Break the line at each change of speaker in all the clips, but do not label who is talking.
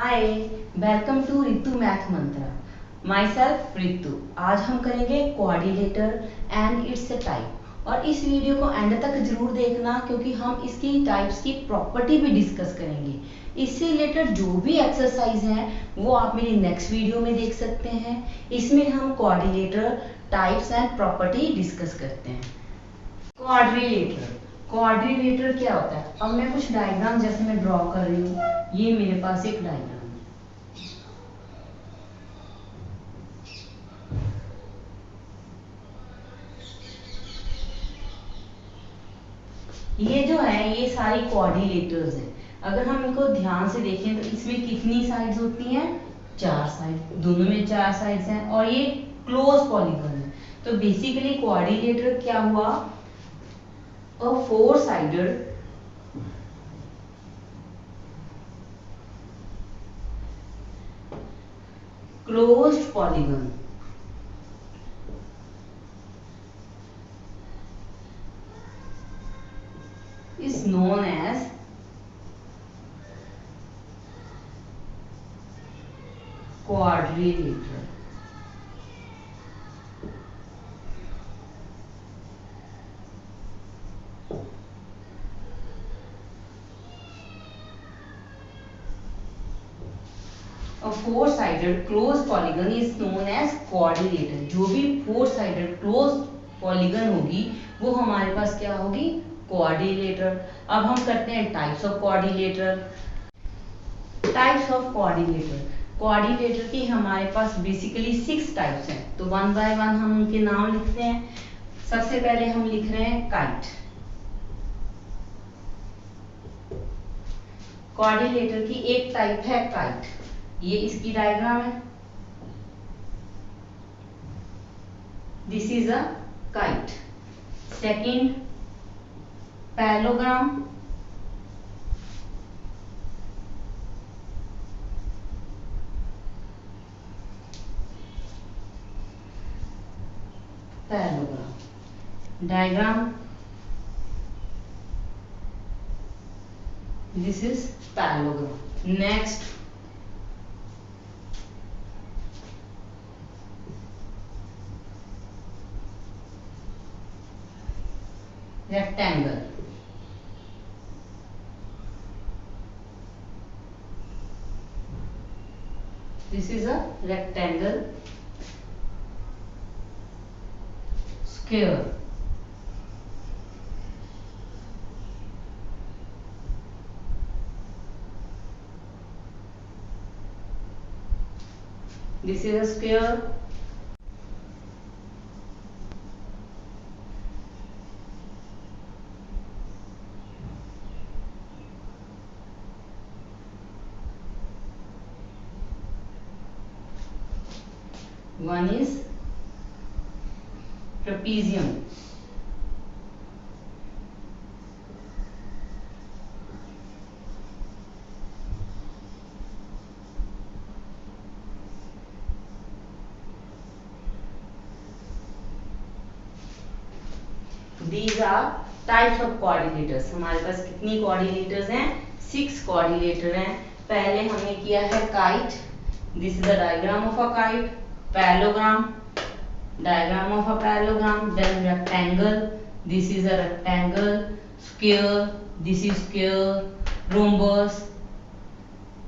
Hi, welcome to Ritu math Mantra. Myself Ritu. आज हम करेंगे coordinator and it's a type. और इस वीडियो को एंड तक जरूर देखना क्योंकि हम इसकी टाइप्स की प्रॉपर्टी भी डिस्कस करेंगे। इससे रिलेटेड जो भी एक्सरसाइज हैं वो आप मेरी नेक्स्ट वीडियो में देख सकते हैं। इसमें हम coordinator, types and property discuss करते हैं। कोऑर्डिनेटर क्या होता है? अब मैं कुछ डायग्राम जैसे मैं ड्रॉ कर रही हूँ। ये मेरे पास एक डायग्राम है। ये जो है ये सारी कोऑर्डिनेटर्स हैं। अगर हम इनको ध्यान से देखें तो इसमें कितनी साइड्स होती हैं? 4 साइड, दोनों में 4 साइड्स हैं और ये क्लोज पॉलीगन है। तो बेसिकली कोऑर्डिनेटर क्या हुआ? अ four sided closed polygon is known as quadrilateral. A four-sided closed polygon is known as quadrilateral. जो भी four-sided closed polygon होगी वो हमारे पास क्या होगी? कोऑर्डिनेटर। अब हम करते हैं types of coordinator. Types of coordinator. Coordinator की हमारे पास बेसिकली 6 टाइप्स हैं। तो वन बाय वन हम उनके नाम लिखते हैं। सबसे पहले हम लिख रहे हैं काइट। कोऑर्डिनेटर की एक टाइप है काइट। ये इसकी डायग्राम है। This is a kite. Second, parallelogram. Parallelogram diagram. This is parallelogram. Next, rectangle. This is a rectangle. Square. This is a square. One is trapezium. These are types of coordinators. हमारे पास कितनी coordinators हैं? 6 coordinator हैं। पहले हमने किया है kite. This is the diagram of a kite. Parallelogram, diagram of a parallelogram. Then rectangle. This is a rectangle. Square. This is square. Rhombus.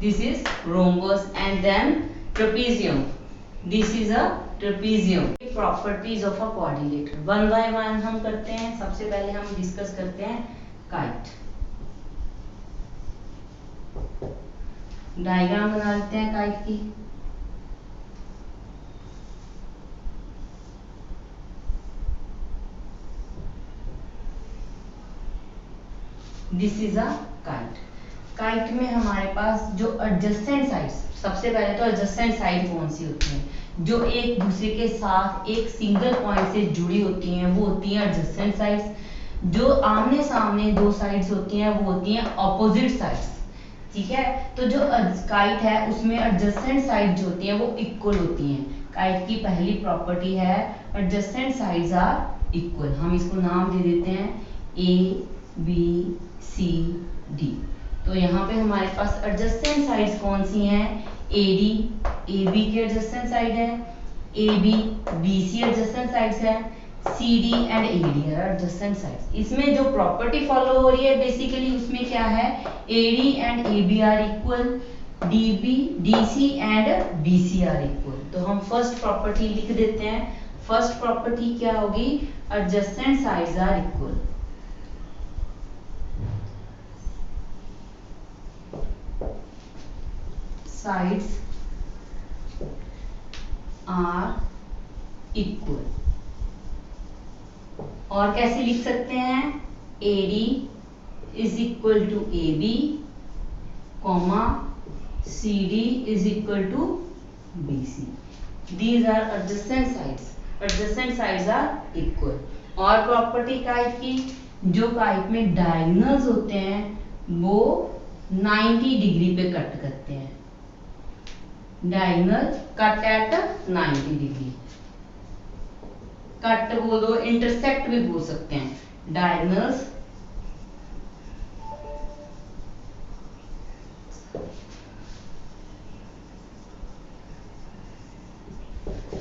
This is rhombus. And then trapezium. This is a trapezium. Properties of a coordinator one by one हम करते हैं। सबसे पहले हम discuss करते हैं kite. Diagram बना लेते हैं काइट की। This is a kite. Kite में हमारे पास जो एडजेसेंट साइड्स, सबसे पहले तो एडजेसेंट साइड कौन सी होती हैं? जो एक दूसरे के साथ एक सिंगल पॉइंट से जुड़ी होती हैं वो होती हैं एडजेसेंट साइड्स। जो आमने सामने दो साइड्स होती हैं वो होती हैं ऑपोजिट साइड्स। ठीक है, तो जो काइट है उसमें एडजेसेंट साइड जो होती हैं वो इक्वल होती हैं। काइट की पहली प्रॉपर्टी है एडजेसेंट साइड्स आर इक्वल। हम इसको नाम दे देते हैं A B C D। तो यहाँ पे हमारे पास एडजेसेंट साइड्स कौन सी हैं? एडी, एबी के एडजेसेंट साइड है, एबी, बीसी एडजेसेंट साइड्स है, CD and AD are adjacent sides. इसमें जो प्रॉपर्टी फॉलो हो रही है बेसिकली उसमें क्या है? AD and AB are equal, DB, DC and BC are equal. तो हम फर्स्ट प्रॉपर्टी लिख देते हैं। फर्स्ट प्रॉपर्टी क्या होगी? Adjacent sides are equal. Sides are equal. और कैसे लिख सकते हैं? AD is equal to AB, comma CD is equal to BC। These are adjacent sides. Adjacent sides are equal. और प्रॉपर्टी काइट की, जो काइट में डायगोनल्स होते हैं वो 90 डिग्री पे कट करते हैं। Diagonal cut at 90 degree. Cut बोल दो, इंटरसेक्ट भी बोल सकते हैं। Diagonals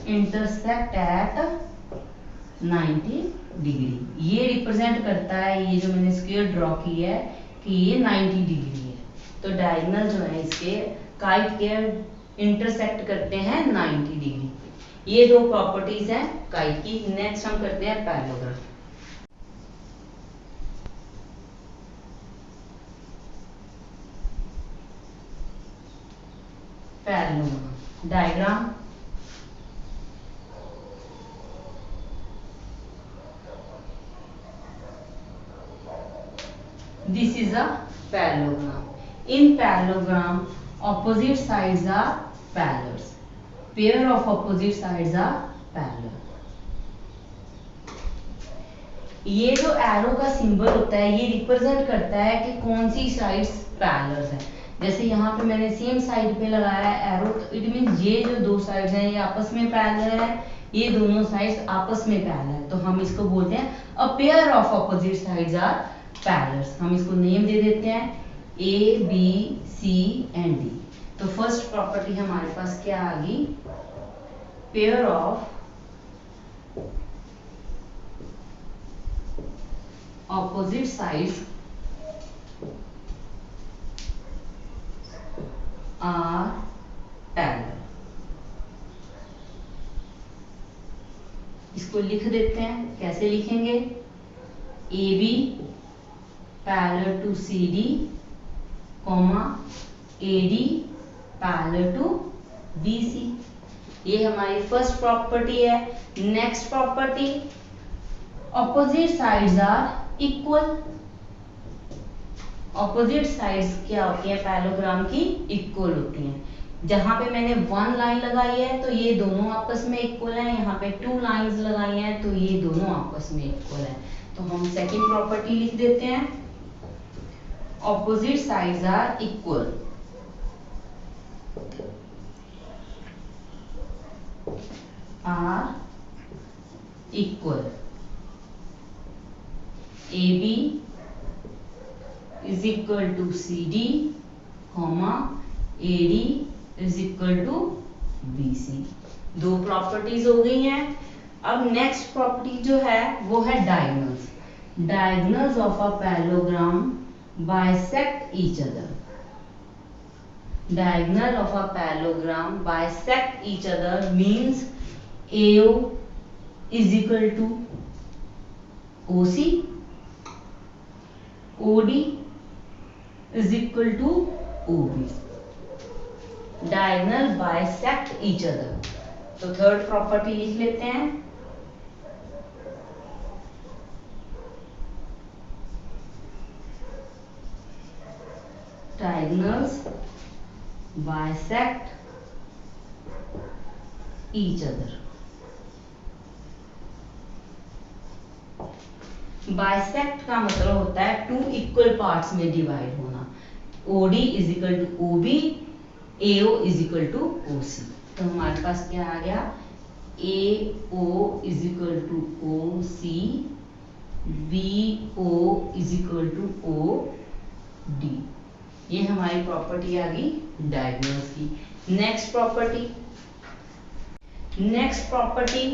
intersect at 90 degree. ये रिप्रेजेंट करता है, ये जो मैंने स्क्वायर ड्रॉ की है कि ये 90 डिग्री है। तो डायगोनल जो है इसके काइट के इंटरसेक्ट करते हैं 90 डिग्री। ये दो प्रॉपर्टीज हैं काइट की। नेक्स्ट हम करते हैं parallelogram. Parallelogram diagram this is a parallelogram. In parallelogram opposite sides are parallels. Pair of opposite sides are parallel. ये जो एरो का सिंबल होता है ये रिप्रेजेंट करता है कि कौन सी साइड्स पैरेलल है। जैसे यहाँ पे मैंने सेम साइड पे लगाया है एरो, तो इट मीन ये जो दो साइड्स हैं ये आपस में पैरेलल है, ये दोनों साइड्स आपस में पैरेलल है। तो हम इसको बोलते हैं a pair of opposite sides are parallels. हम इसको नेम दे देते हैं A, B, C and D। तो फर्स्ट प्रॉपर्टी हमारे पास क्या आ गई? Pair of opposite sides are parallel. इसको लिख देते हैं। कैसे लिखेंगे? AB parallel to CD, comma AD parallel to BC। ये हमारी फर्स्ट प्रॉपर्टी है। Next property, opposite sides are equal. Opposite sides क्या होती है पैरेललोग्राम की? इक्वल होती हैं। जहां पे मैंने 1 लाइन लगाई है तो ये दोनों आपस में इक्वल हैं, यहाँ पे 2 लाइंस लगाई हैं तो ये दोनों आपस में इक्वल हैं। तो हम सेकंड प्रॉपर्टी लिख देते हैं, opposite sides are equal. Are equal. AB is equal to CD, comma AD is equal to BC। दो प्रॉपर्टीज हो गई हैं। अब नेक्स्ट प्रॉपर्टी जो है वो है diagonals. Diagonals of a parallelogram bisect each other. Diagonal of a parallelogram bisect each other means AO is equal to OC, OD is equal to OB. Diagonal bisect each other. तो थर्ड प्रॉपर्टी लिख लेते हैं, diagonals bisect each other। Bisect का मतलब होता है 2 इक्वल पार्ट्स में डिवाइड होना। OD is equal to OB, AO is equal to OC। तो हमारे पास क्या आ गया? AO is equal to OC, BO is equal to OD। ये हमारी प्रॉपर्टी आ गई डायगोनल्स की। Next property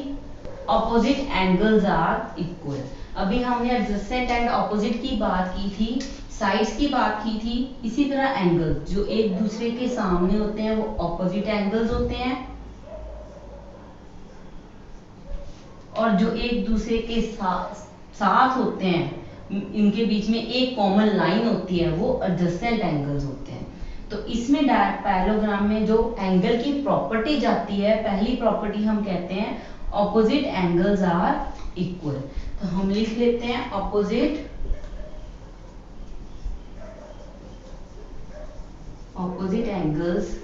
opposite angles are equal. अभी हमने एडजेसेंट एंड ऑपोजिट की बात की थी, साइड्स की बात की थी, इसी तरह एंगल जो एक दूसरे के सामने होते हैं वो ऑपोजिट एंगल्स होते हैं, और जो एक दूसरे के साथ होते हैं इनके बीच में एक कॉमन लाइन होती है वो एडजेसेंट एंगल्स होते हैं। तो इसमें पैरेललोग्राम में जो एंगल की प्रॉपर्टी जाती है, पहली प्रॉपर्टी हम कहते हैं ऑपोजिट एंगल्स आर इक्वल। तो हम लिख लेते हैं opposite angles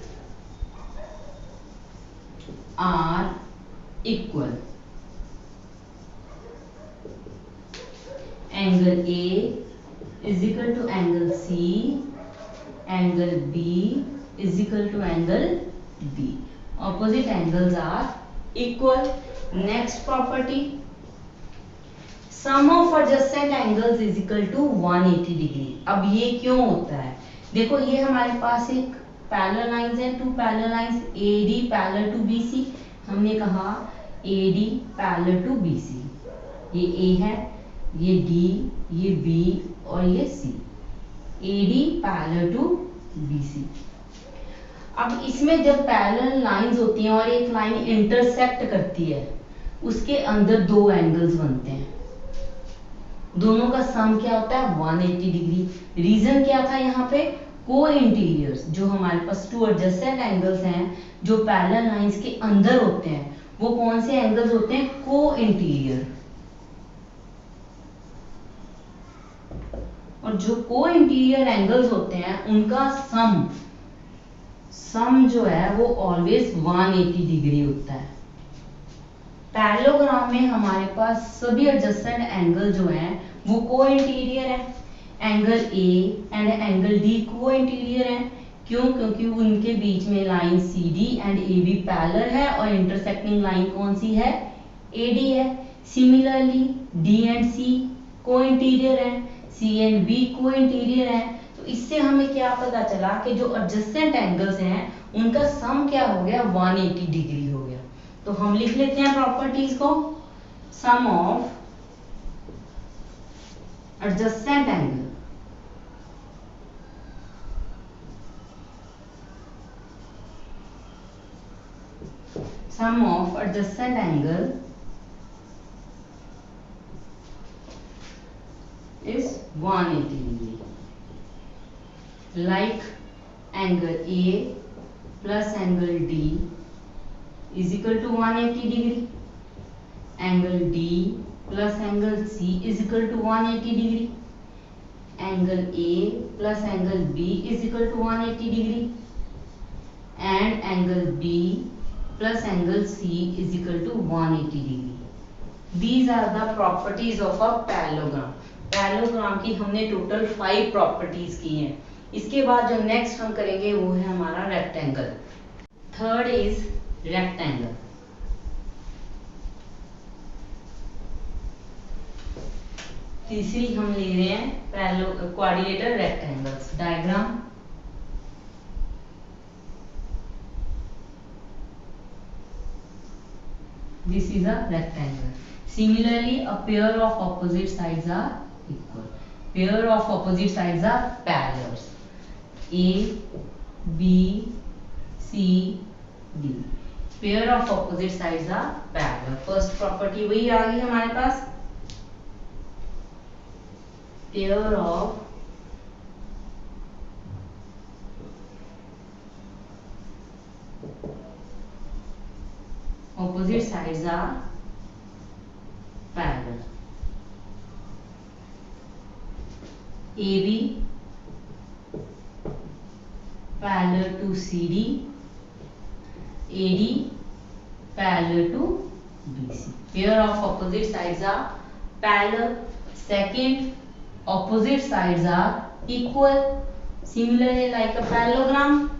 are equal. Angle A is equal to angle C, angle B is equal to angle D. Opposite angles are equal. Next property, sum of adjacent angles is equal to 180 degree. अब ये क्यों होता है? देखो ये हमारे पास एक पैरेलल लाइंस है, two parallel lines AD parallel to BC। हमने कहा AD पैरेलल टू BC, ये A है, ये D, ये B और ये C। AD parallel to BC। अब इसमें जब पैरेलल लाइंस होती हैं और एक लाइन इंटरसेक्ट करती है, उसके अंदर दो एंगल्स बनते हैं, दोनों का सम क्या होता है 180 डिग्री। रीजन क्या था यहाँ पे? को इंटीरियर्स, जो हमारे पास टू एडजेसेंट एंगल्स हैं जो पैरेलल लाइंस के अंदर होते हैं, वो कौन से एंगल्स होते हैं? को इंटीरियर। और जो को इंटीरियर एंगल्स होते हैं उनका सम जो है वो ऑलवेज 180 डिग्री होता है। पैरेललोग्राम में हमारे पास सभी एडजेसेंट एंगल जो हैं वो को इंटीरियर है। Angle A and angle D को इंटीरियर है। क्यों? क्योंकि उनके बीच में line CD and AB parallel है और इंटरसेक्टिंग लाइन कौन सी है? AD है। सिमिलरली D एंड C को इंटीरियर है, C एंड B को इंटीरियर है। तो इससे हमें क्या पता चला कि जो एडजेसेंट एंगल्स हैं उनका सम क्या हो गया? 180 डिग्री हो गया। तो हम लिख लेते हैं प्रॉपर्टीज को, sum of adjacent angle is 180 degree. Like angle A plus angle D is equal to 180 degree. Angle D plus angle C is equal to 180 degree. Angle A plus angle B is equal to 180 degree. And angle B plus angle C is equal to 180 degree. These are the properties of a parallelogram. Parallelogram की हमने total 5 properties की हैं। इसके बाद जो next हम करेंगे वो है हमारा रेक्टेंगल। Third is rectangle. तीसरी हम ले रहे हैं quadrilateral rectangles. Diagram, this is a rectangle. Similarly, a pair of opposite sides are equal. Pair of opposite sides are parallels. A, B, C, D. Pair of opposite sides are parallel. First property वही आ गई हमारे पास, pair of opposite sides are parallel. AB parallel to CD, AD parallel to BC. Pair of opposite sides are parallel. Second, opposite sides are equal. Similarly, like a parallelogram,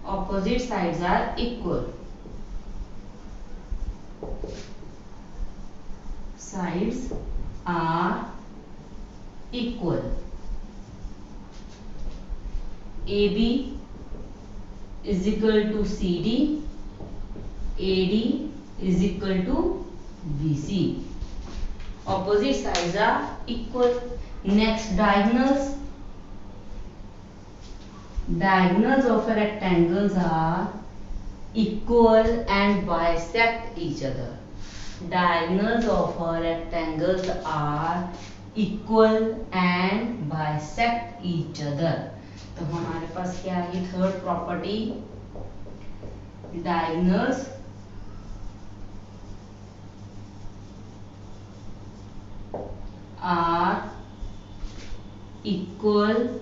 opposite sides are equal. Sides are equal. AB is equal to CD, AD is equal to BC. Opposite sides are equal. Next, diagonals. Diagonals of rectangles are equal and bisect each other. Diagonals of rectangles are equal and bisect each other. तो हमारे पास क्या है? Third property, diagonals are equal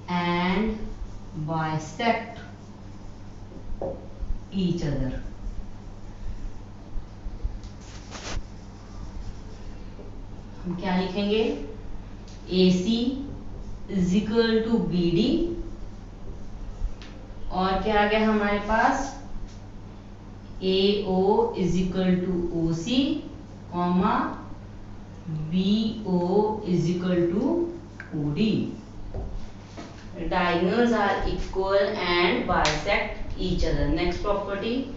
and bisect each other. हम क्या लिखेंगे? AC is equal to BD, और क्या आ गया हमारे पास? AO is equal to OC, comma BO is equal to OD. Diagonals are equal and bisect each other. Next property,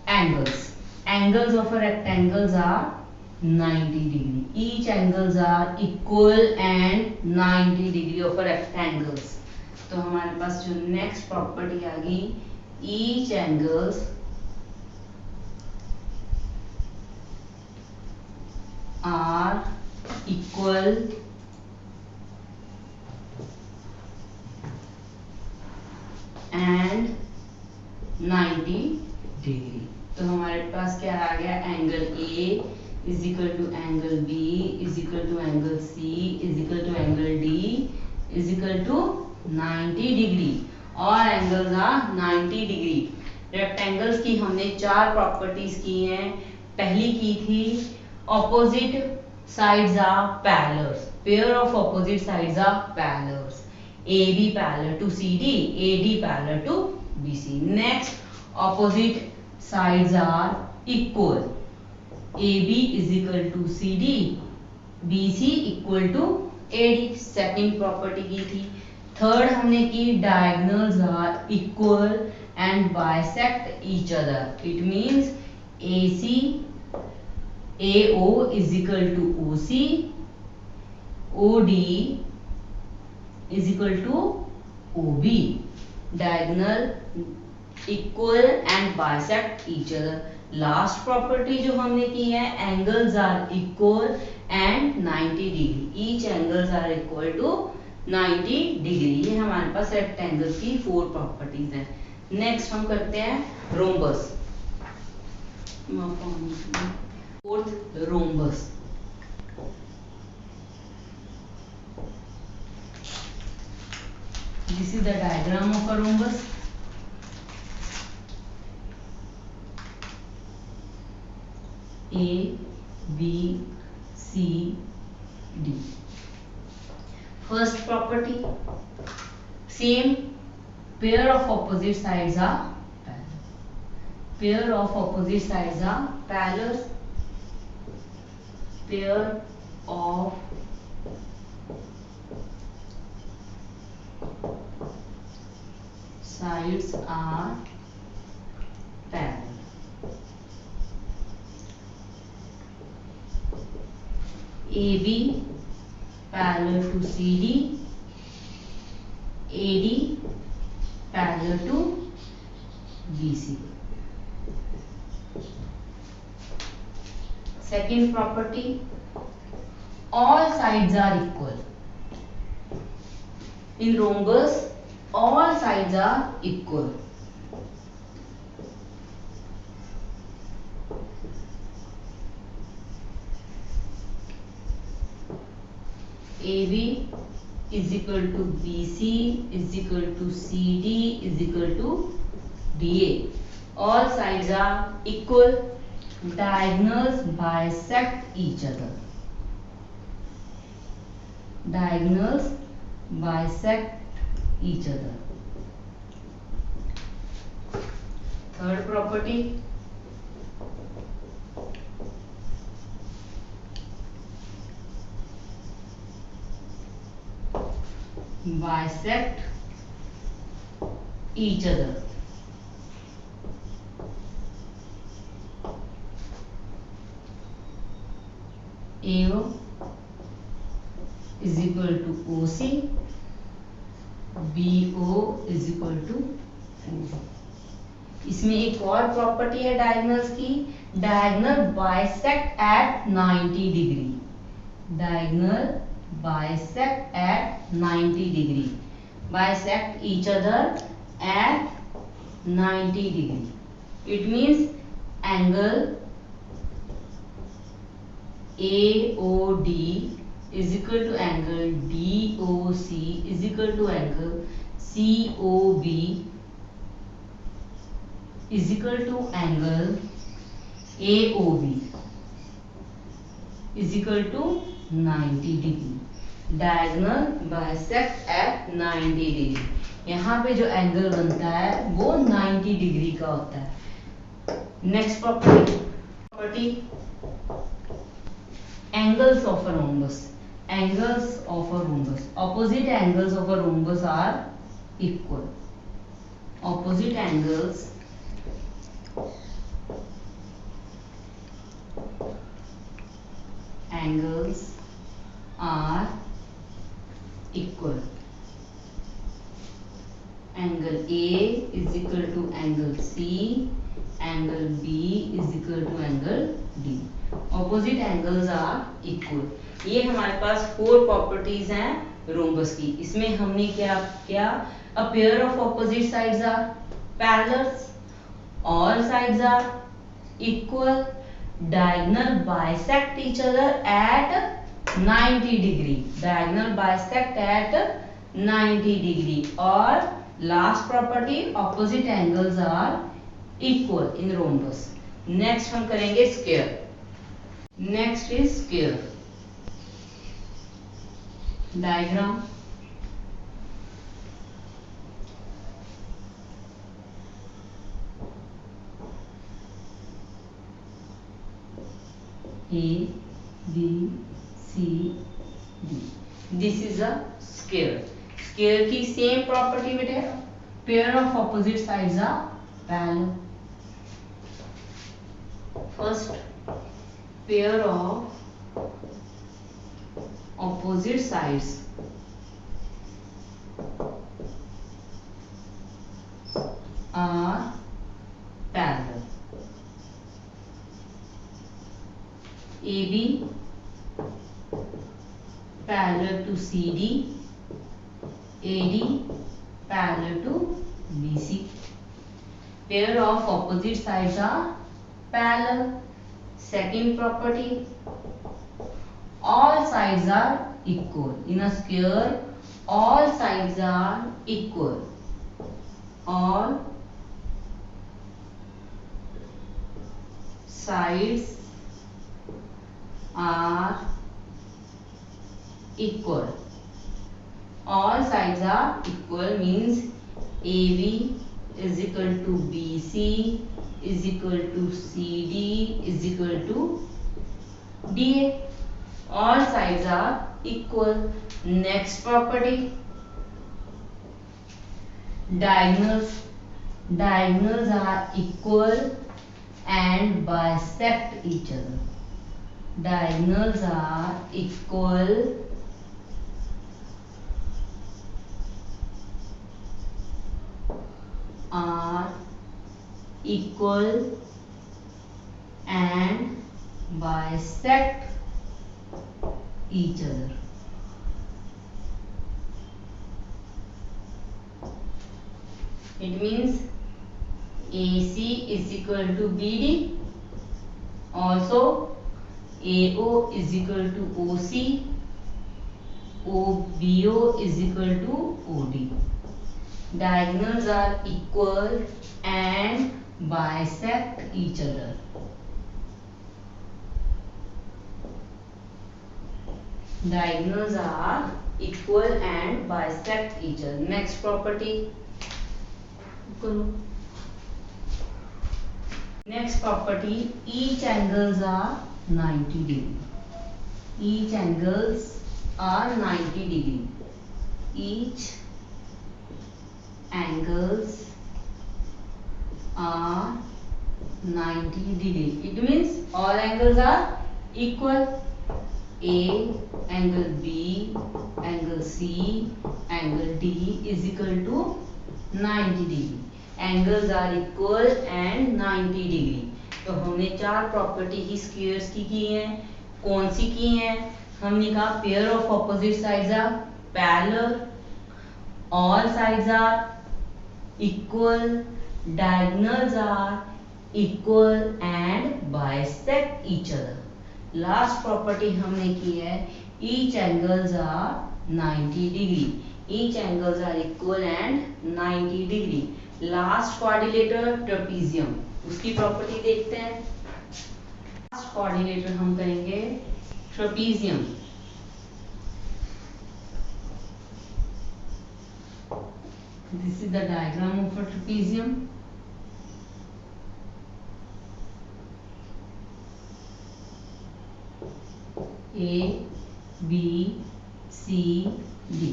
angles. Angles of rectangles are 90 degree. Each angles are equal and 90 degree of rectangles. तो हमारे पास जो next property आ गई, each angles are equal and 90 degree. तो हमारे पास क्या आ गया? Angle A is equal to angle B is equal to angle C is equal to angle D is equal to 90 degree. और एंगल्स आर 90 डिग्री. रेक्टेंगल्स की हमने चार प्रॉपर्टीज की हैं. पहली की थी opposite sides are parallel. Pair of opposite sides are parallel. AB parallel to CD, AD parallel to BC. Next, opposite sides are equal. AB is equal to CD, BC equal to AD. Second property की थी. Third हमने की diagonals are equal and bisect each other. It means AC AO is equal to OC, OD is equal to OB. Diagonal equal and bisect each other. Last property जो हमने की है, angles are equal and 90 degree. Each angles are equal to 90 degree. ये हमारे पास rectangles की 4 properties हैं. Next हम करते हैं rhombus. Fourth, rhombus. This is the diagram of a rhombus. A, B, C, D. First property, same, pair of opposite sides are parallel. Pair of opposite sides are parallel. Pair of sides are parallel. AB parallel to CD, AD parallel to BC. Second property, all sides are equal. In rhombus, all sides are equal. AB is equal to BC is equal to CD is equal to DA. All sides are equal. Diagonals bisect each other. Diagonals bisect each other. Third property, bisect each other. AO is equal to OC, BO is equal to OB. इसमें एक और property है diagonals की, diagonal bisect at 90 degree, diagonal bisect at 90 degree, bisect each other at 90 degree. It means angle AOD is equal to angle DOC is equal to angle COB is equal to angle AOB is equal to 90 degree. Diagonal bisect at 90 degree. यहाँ पे जो angle बनता है वो 90 degree का होता है. Next property angles of a rhombus. Angles of a rhombus. Opposite angles of a rhombus are equal. Opposite angles are equal. Angle A is equal to angle C. Angle B is equal to angle D. Opposite angles are equal. ये हमारे पास 4 properties हैं rhombus की. इसमें हमने क्या किया, a pair of opposite sides are parallels, all sides are equal, diagonal bisect each other at 90 degree, diagonal bisect at 90 degree, और last property opposite angles are equal in rhombus. Next हम करेंगे square. Next is square. Diagram. A, B, C, D. This is a square. Square की same property बेटे, pair of opposite sides are parallel. First, pair of opposite sides are parallel. AB parallel to CD, AD parallel to BC. Pair of opposite sides are parallel. Second property, all sides are equal. In a square, all sides are equal. All sides are equal. All sides are equal means AB is equal to BC is equal to CD is equal to DA. All sides are equal. Next property, diagonals. Diagonals are equal and bisect each other. Diagonals are equal and bisect each other. It means AC is equal to BD, also AO is equal to OC, BO is equal to OD. Diagonals are equal and bisect each other. Diagonals are equal and bisect each other. Next property. Next property, each angles are 90 degree. Each angles are 90 degree. each angles are 90 degree. It means all angles are equal. A, angle B, angle C, angle D is equal to 90 degree. Angles are equal and 90 degree. तो हमने चार property ही squares की हैं. कौन सी की हैं? हमने कहा pair of opposite sides are parallel, all sides are equal, diagonals are equal and bisect each other. Last property हमने की है each angles are 90 degree. Each angles are equal and 90 degree. Last quadrilateral trapezium, उसकी प्रॉपर्टी देखते हैं. Last quadrilateral हम करेंगे trapezium. This is the diagram of a trapezium. A, B, C, D.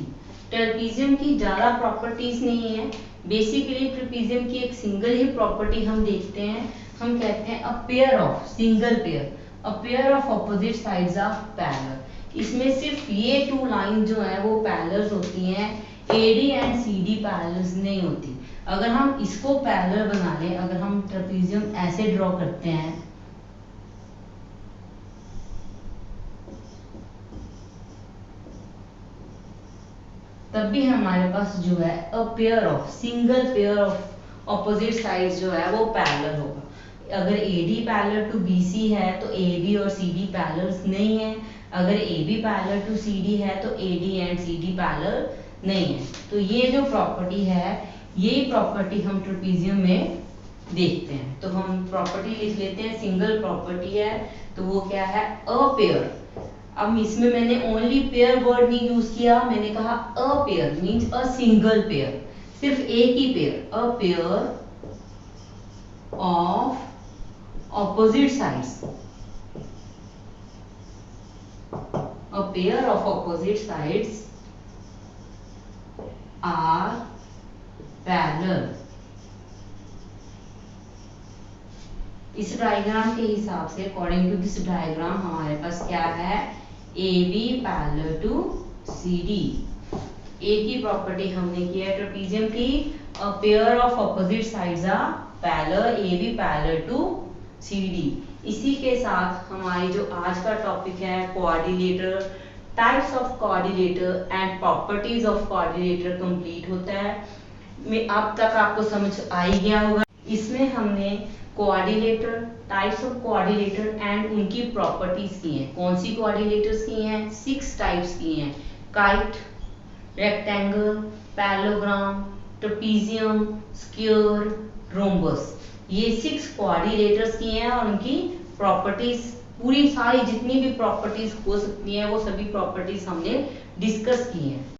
Trapezium की ज्यादा प्रॉपर्टीज नहीं है. बेसिकली ट्रेपेजियम की एक सिंगल ही प्रॉपर्टी हम देखते हैं. हम कहते हैं a pair of single pair, a pair of opposite sides of parallel. इसमें सिर्फ ये टू लाइन जो है वो पैरेलल होती हैं. AD एंड CD पैरेलल नहीं होती. अगर हम इसको पैरेलल बना लें, अगर हम ट्रेपेजियम ऐसे ड्रॉ करते हैं, तब भी हमारे पास जो है a pair of single pair of opposite sides जो है वो पैरेलल होगा. अगर AD पैरेलल टू BC है तो AB और CD पैरेलल नहीं है. अगर AB पैरेलल टू CD है तो AD एंड CD पैरेलल नहीं है. तो ये जो प्रॉपर्टी है, यही प्रॉपर्टी हम ट्रेपेजियम में देखते हैं. तो हम प्रॉपर्टी लिख लेते हैं. सिंगल प्रॉपर्टी है तो वो क्या है? A pair. अब इसमें मैंने ओनली पेयर वर्ड नहीं यूज किया. मैंने कहा a pair means a single pair, सिर्फ एक ही pair. A pair of opposite sides, a pair of opposite sides are parallel. इस डायग्राम के हिसाब से, अकॉर्डिंग टू दिस डायग्राम, हमारे पास क्या है? AB parallel to CD. एक ही प्रॉपर्टी हमने की है ट्रेपेजियम की. A pair of opposite sides are parallel, AB parallel to CD. इसी के साथ हमारी जो आज का टॉपिक है quadrilateral, types of quadrilateral and properties of quadrilateral complete होता है. अब तक आपको समझ आ ही गया होगा. इसमें हमने quadrilateral, types of quadrilateral and उनकी प्रॉपर्टीज की हैं. कौन सी क्वाड्रिलेटर्स की हैं? 6 टाइप्स की हैं. Kite, rectangle, parallelogram, trapezium, square, rhombus. ये 6 क्वाड्रिलेटर्स की हैं और उनकी प्रॉपर्टीज, पूरी सारी जितनी भी प्रॉपर्टीज हो सकती हैं वो सभी प्रॉपर्टीज हमने डिस्कस की हैं.